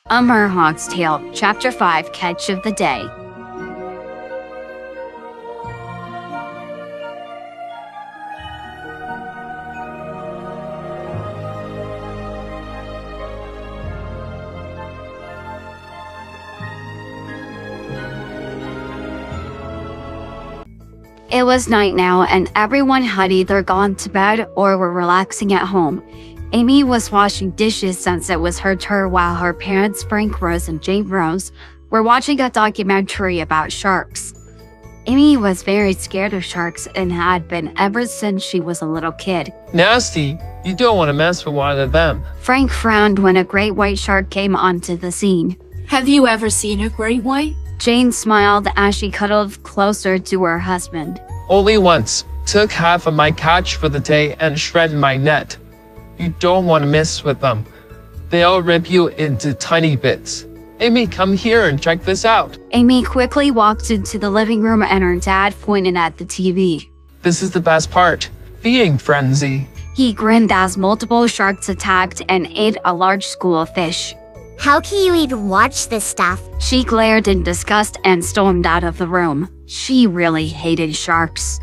A Merhog's Tale, Chapter 5, Catch of the Day. It was night now, and everyone had either gone to bed or were relaxing at home. Amy was washing dishes since it was her turn, while her parents, Frank Rose and Jane Rose, were watching a documentary about sharks. Amy was very scared of sharks and had been ever since she was a little kid. Nasty. You don't want to mess with one of them. Frank frowned when a great white shark came onto the scene. Have you ever seen a great white? Jane smiled as she cuddled closer to her husband. Only once. Took half of my catch for the day and shredded my net. You don't want to mess with them. They'll rip you into tiny bits. Amy, come here and check this out. Amy quickly walked into the living room and her dad pointed at the TV. This is the best part. Feeding frenzy. He grinned as multiple sharks attacked and ate a large school of fish. How can you even watch this stuff? She glared in disgust and stormed out of the room. She really hated sharks.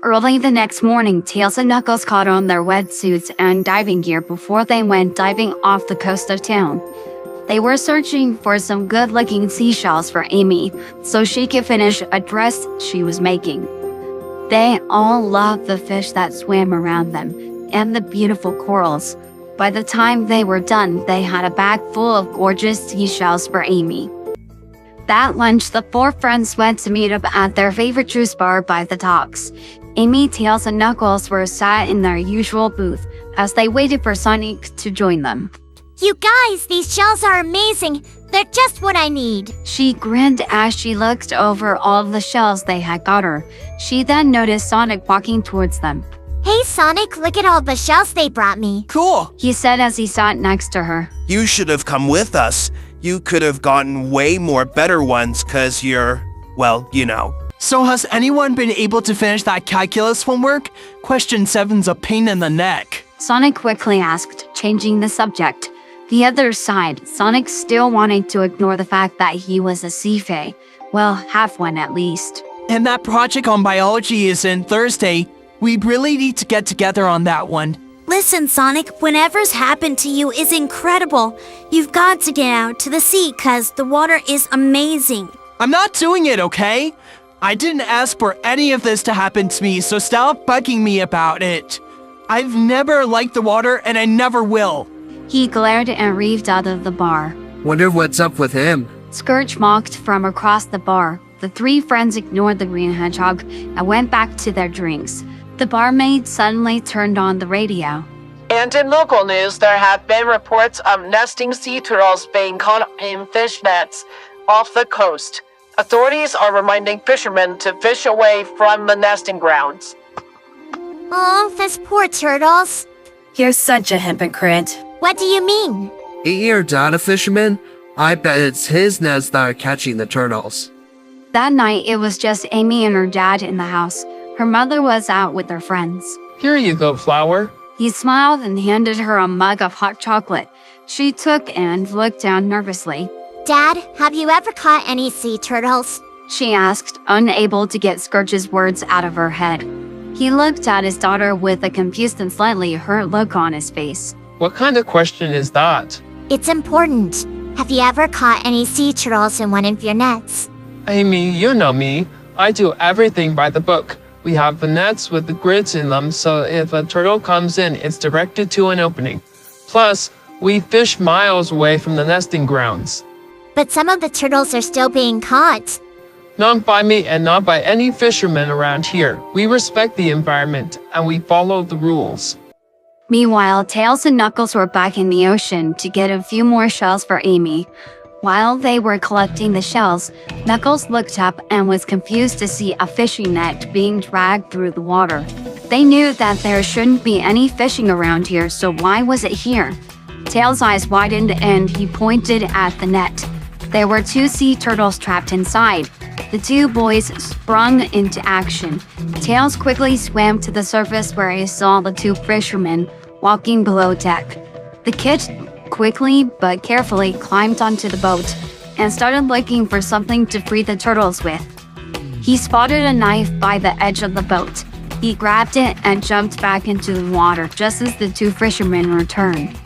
Early the next morning, Tails and Knuckles caught on their wetsuits and diving gear before they went diving off the coast of town. They were searching for some good-looking seashells for Amy so she could finish a dress she was making. They all loved the fish that swam around them and the beautiful corals. By the time they were done, they had a bag full of gorgeous seashells for Amy. That lunch, the four friends went to meet up at their favorite juice bar by the docks. Amy, Tails, and Knuckles were sat in their usual booth as they waited for Sonic to join them. You guys, these shells are amazing. They're just what I need. She grinned as she looked over all of the shells they had got her. She then noticed Sonic walking towards them. Hey Sonic, look at all the shells they brought me. Cool. He said as he sat next to her. You should have come with us. You could have gotten way more better ones cause you're, well, you know. So has anyone been able to finish that calculus homework? Question 7's a pain in the neck. Sonic quickly asked, changing the subject. The other side, Sonic still wanted to ignore the fact that he was a sea fae. Well, half one at least. And that project on biology is in Thursday. We really need to get together on that one. Listen, Sonic, whatever's happened to you is incredible. You've got to get out to the sea cause the water is amazing. I'm not doing it, okay? I didn't ask for any of this to happen to me, so stop bugging me about it. I've never liked the water and I never will. He glared and reeved out of the bar. Wonder what's up with him. Scourge mocked from across the bar. The three friends ignored the green hedgehog and went back to their drinks. The barmaid suddenly turned on the radio. And in local news, there have been reports of nesting sea turtles being caught in fish nets off the coast. Authorities are reminding fishermen to fish away from the nesting grounds. Oh, those poor turtles. You're such a hypocrite. What do you mean? Ain't your dad a fisherman? I bet it's his nets that are catching the turtles. That night, it was just Amy and her dad in the house. Her mother was out with her friends. Here you go, Flower. He smiled and handed her a mug of hot chocolate. She took and looked down nervously. Dad, have you ever caught any sea turtles? She asked, unable to get Scourge's words out of her head. He looked at his daughter with a confused and slightly hurt look on his face. What kind of question is that? It's important. Have you ever caught any sea turtles in one of your nets? Amy, you know me. I do everything by the book. We have the nets with the grids in them, so if a turtle comes in, it's directed to an opening. Plus, we fish miles away from the nesting grounds. But some of the turtles are still being caught. Not by me and not by any fishermen around here. We respect the environment, and we follow the rules. Meanwhile, Tails and Knuckles were back in the ocean to get a few more shells for Amy. While they were collecting the shells, Knuckles looked up and was confused to see a fishing net being dragged through the water. They knew that there shouldn't be any fishing around here, so why was it here? Tails' eyes widened and he pointed at the net. There were two sea turtles trapped inside. The two boys sprung into action. Tails quickly swam to the surface where he saw the two fishermen walking below deck. The kid quickly but carefully climbed onto the boat and started looking for something to free the turtles with. He spotted a knife by the edge of the boat. He grabbed it and jumped back into the water just as the two fishermen returned.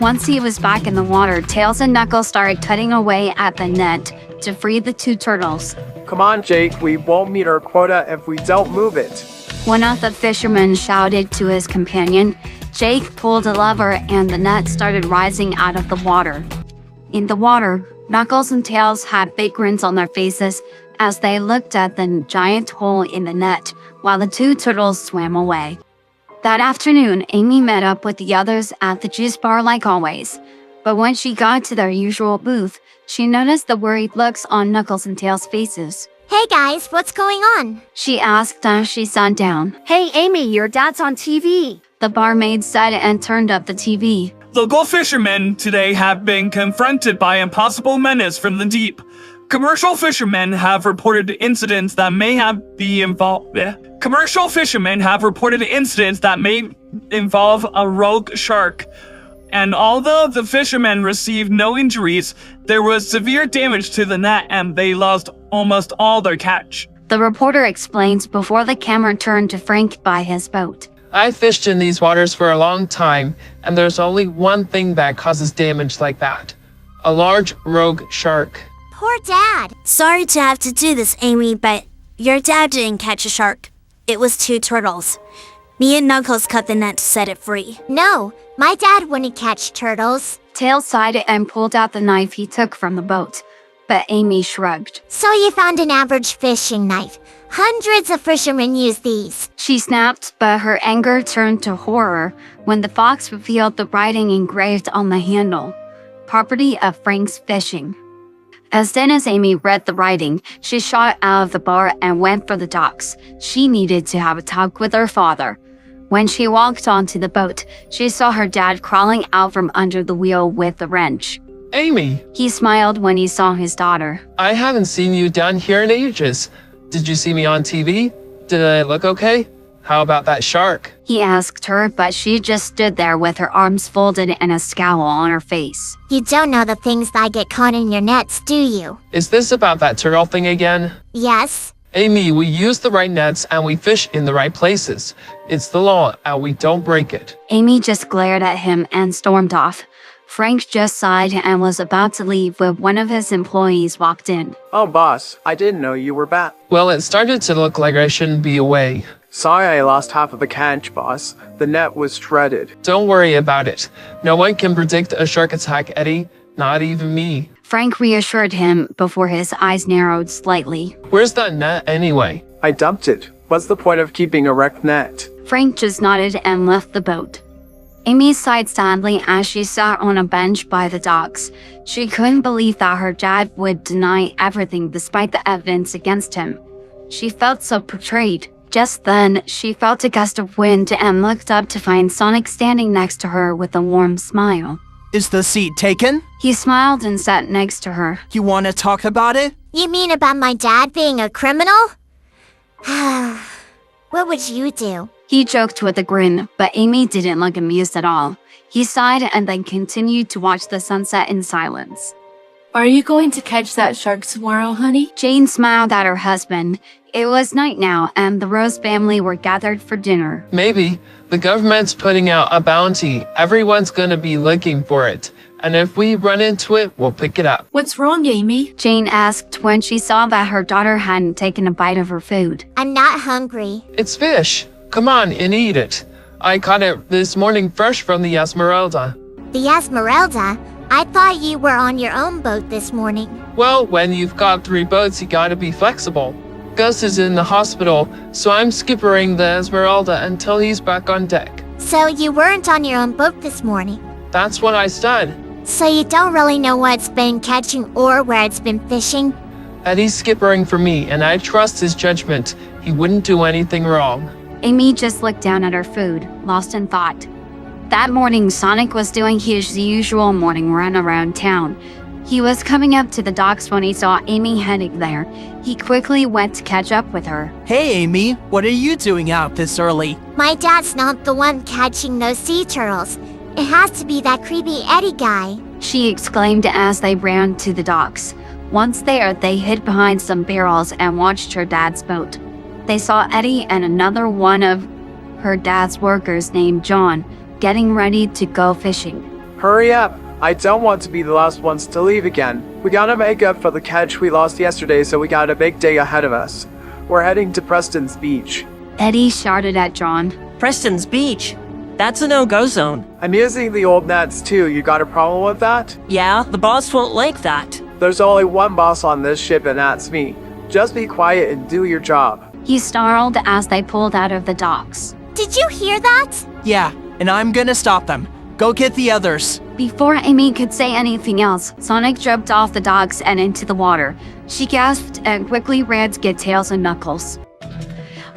Once he was back in the water, Tails and Knuckles started cutting away at the net to free the two turtles. Come on, Jake, we won't meet our quota if we don't move it. One of the fishermen shouted to his companion. Jake pulled a lever and the net started rising out of the water. In the water, Knuckles and Tails had big grins on their faces as they looked at the giant hole in the net while the two turtles swam away. That afternoon, Amy met up with the others at the juice bar like always. But when she got to their usual booth, she noticed the worried looks on Knuckles and Tails' faces. Hey guys, what's going on? She asked as she sat down. Hey, Amy, your dad's on TV. The barmaid said and turned up the TV. Local fishermen today have been confronted by impossible menace from the deep. Commercial fishermen have reported incidents that may involve a rogue shark. And although the fishermen received no injuries, there was severe damage to the net and they lost almost all their catch. The reporter explained before the camera turned to Frank by his boat. I fished in these waters for a long time, and there's only one thing that causes damage like that. A large rogue shark. Poor Dad. Sorry to have to do this, Amy, but your dad didn't catch a shark. It was two turtles. Me and Knuckles cut the net to set it free. No, my dad wouldn't catch turtles. Tails sighed and pulled out the knife he took from the boat, but Amy shrugged. So you found an average fishing knife. Hundreds of fishermen use these. She snapped, but her anger turned to horror when the fox revealed the writing engraved on the handle. Property of Frank's Fishing. As soon as Amy read the writing, she shot out of the bar and went for the docks. She needed to have a talk with her father. When she walked onto the boat, she saw her dad crawling out from under the wheel with a wrench. Amy! He smiled when he saw his daughter. I haven't seen you down here in ages. Did you see me on TV? Did I look okay? How about that shark? He asked her, but she just stood there with her arms folded and a scowl on her face. You don't know the things that get caught in your nets, do you? Is this about that turtle thing again? Yes. Amy, we use the right nets and we fish in the right places. It's the law and we don't break it. Amy just glared at him and stormed off. Frank just sighed and was about to leave when one of his employees walked in. Oh, boss, I didn't know you were back. Well, it started to look like I shouldn't be away. Sorry I lost half of the catch, boss. The net was shredded. Don't worry about it. No one can predict a shark attack, Eddie. Not even me. Frank reassured him before his eyes narrowed slightly. Where's that net anyway? I dumped it. What's the point of keeping a wrecked net? Frank just nodded and left the boat. Amy sighed sadly as she sat on a bench by the docks. She couldn't believe that her dad would deny everything despite the evidence against him. She felt so betrayed. Just then, she felt a gust of wind and looked up to find Sonic standing next to her with a warm smile. Is the seat taken? He smiled and sat next to her. You want to talk about it? You mean about my dad being a criminal? What would you do? He joked with a grin, but Amy didn't look amused at all. He sighed and then continued to watch the sunset in silence. Are you going to catch that shark tomorrow, honey? Jane smiled at her husband. It was night now, and the Rose family were gathered for dinner. Maybe. The government's putting out a bounty. Everyone's gonna be looking for it. And if we run into it, we'll pick it up. What's wrong, Amy? Jane asked when she saw that her daughter hadn't taken a bite of her food. I'm not hungry. It's fish. Come on and eat it. I caught it this morning fresh from the Esmeralda. The Esmeralda? I thought you were on your own boat this morning. Well, when you've got 3 boats, you gotta be flexible. Gus is in the hospital, so I'm skippering the Esmeralda until he's back on deck. So you weren't on your own boat this morning? That's what I said. So you don't really know what it's been catching or where it's been fishing? Eddie's skippering for me, and I trust his judgment. He wouldn't do anything wrong. Amy just looked down at her food, lost in thought. That morning, Sonic was doing his usual morning run around town. He was coming up to the docks when he saw Amy heading there. He quickly went to catch up with her. Hey, Amy, what are you doing out this early? My dad's not the one catching those sea turtles. It has to be that creepy Eddie guy. she exclaimed as they ran to the docks. Once there, they hid behind some barrels and watched her dad's boat. They saw Eddie and another one of her dad's workers named John getting ready to go fishing. Hurry up! I don't want to be the last ones to leave again. We gotta make up for the catch we lost yesterday, so we got a big day ahead of us. We're heading to Preston's Beach. Eddie shouted at John. Preston's Beach? That's a no-go zone. I'm using the old nets too. You got a problem with that? Yeah, the boss won't like that. There's only one boss on this ship, and that's me. Just be quiet and do your job. He snarled as they pulled out of the docks. Did you hear that? Yeah, and I'm gonna stop them. Go get the others. Before Amy could say anything else, Sonic jumped off the docks and into the water. She gasped and quickly ran to get Tails and Knuckles.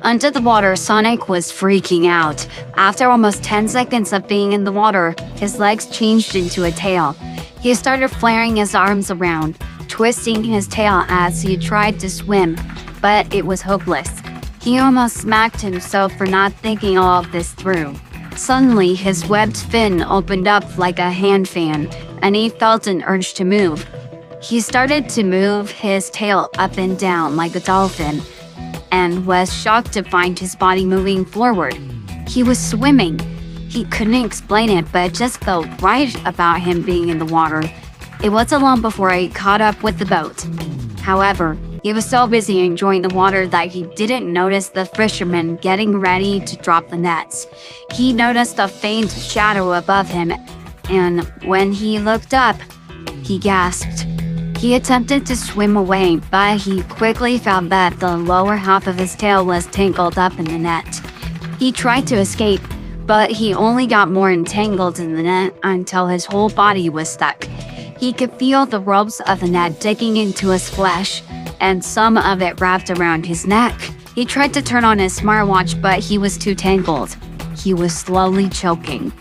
Under the water, Sonic was freaking out. After almost 10 seconds of being in the water, his legs changed into a tail. He started flaring his arms around, twisting his tail as he tried to swim, but it was hopeless. He almost smacked himself for not thinking all of this through. Suddenly, his webbed fin opened up like a hand fan, and he felt an urge to move. He started to move his tail up and down like a dolphin, and was shocked to find his body moving forward. He was swimming. He couldn't explain it, but it just felt right about him being in the water. It wasn't long before he caught up with the boat. However, he was so busy enjoying the water that he didn't notice the fisherman getting ready to drop the nets. He noticed a faint shadow above him, and when he looked up, he gasped. He attempted to swim away, but he quickly found that the lower half of his tail was tangled up in the net. He tried to escape, but he only got more entangled in the net until his whole body was stuck. He could feel the ropes of the net digging into his flesh, and some of it wrapped around his neck. He tried to turn on his smartwatch, but he was too tangled. He was slowly choking.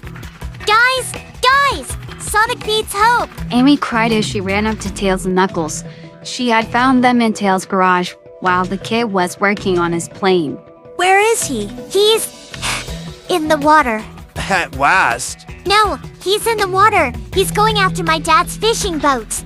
Guys! Guys! Sonic needs help! Amy cried as she ran up to Tails and Knuckles. She had found them in Tails' garage while the kid was working on his plane. Where is he? He's in the water. At last. No, he's in the water. He's going after my dad's fishing boat.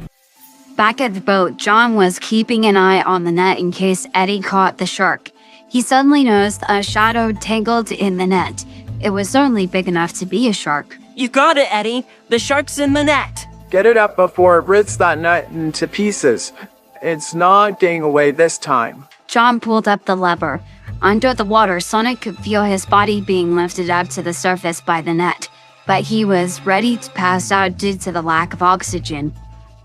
Back at the boat, John was keeping an eye on the net in case Eddie caught the shark. He suddenly noticed a shadow tangled in the net. It was certainly big enough to be a shark. You got it, Eddie. The shark's in the net. Get it up before it rips that net into pieces. It's not getting away this time. John pulled up the lever. Under the water, Sonic could feel his body being lifted up to the surface by the net, but he was ready to pass out due to the lack of oxygen.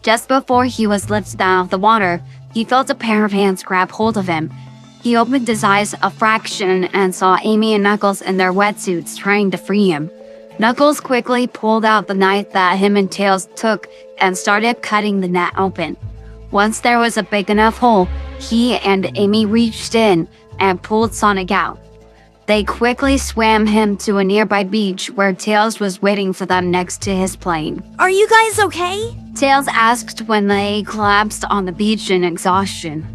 Just before he was lifted out of the water, he felt a pair of hands grab hold of him. He opened his eyes a fraction and saw Amy and Knuckles in their wetsuits trying to free him. Knuckles quickly pulled out the knife that him and Tails took and started cutting the net open. Once there was a big enough hole, he and Amy reached in and pulled Sonic out. They quickly swam him to a nearby beach where Tails was waiting for them next to his plane. Are you guys okay? Tails asked when they collapsed on the beach in exhaustion.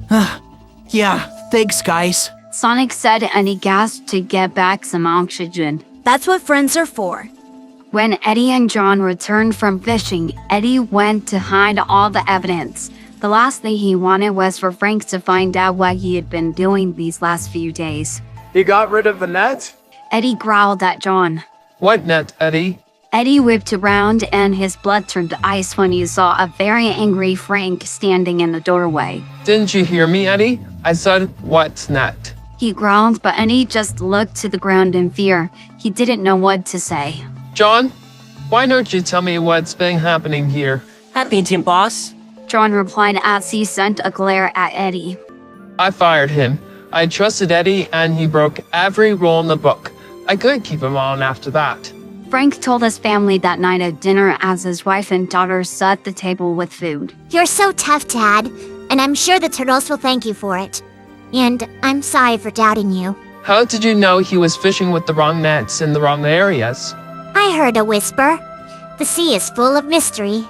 Yeah, thanks, guys. Sonic said, and he gasped to get back some oxygen. That's what friends are for. When Eddie and John returned from fishing, Eddie went to hide all the evidence. The last thing he wanted was for Frank to find out what he had been doing these last few days. You got rid of the net? Eddie growled at John. What net, Eddie? Eddie whipped around and his blood turned to ice when he saw a very angry Frank standing in the doorway. Didn't you hear me, Eddie? I said, what net? He growled, but Eddie just looked to the ground in fear. He didn't know what to say. John, why don't you tell me what's been happening here? Happy team, boss. John replied as he sent a glare at Eddie. I fired him. I trusted Eddie and he broke every rule in the book. I couldn't keep him on after that. Frank told his family that night at dinner as his wife and daughter sat at the table with food. You're so tough, Dad, and I'm sure the turtles will thank you for it. And I'm sorry for doubting you. How did you know he was fishing with the wrong nets in the wrong areas? I heard a whisper. The sea is full of mystery.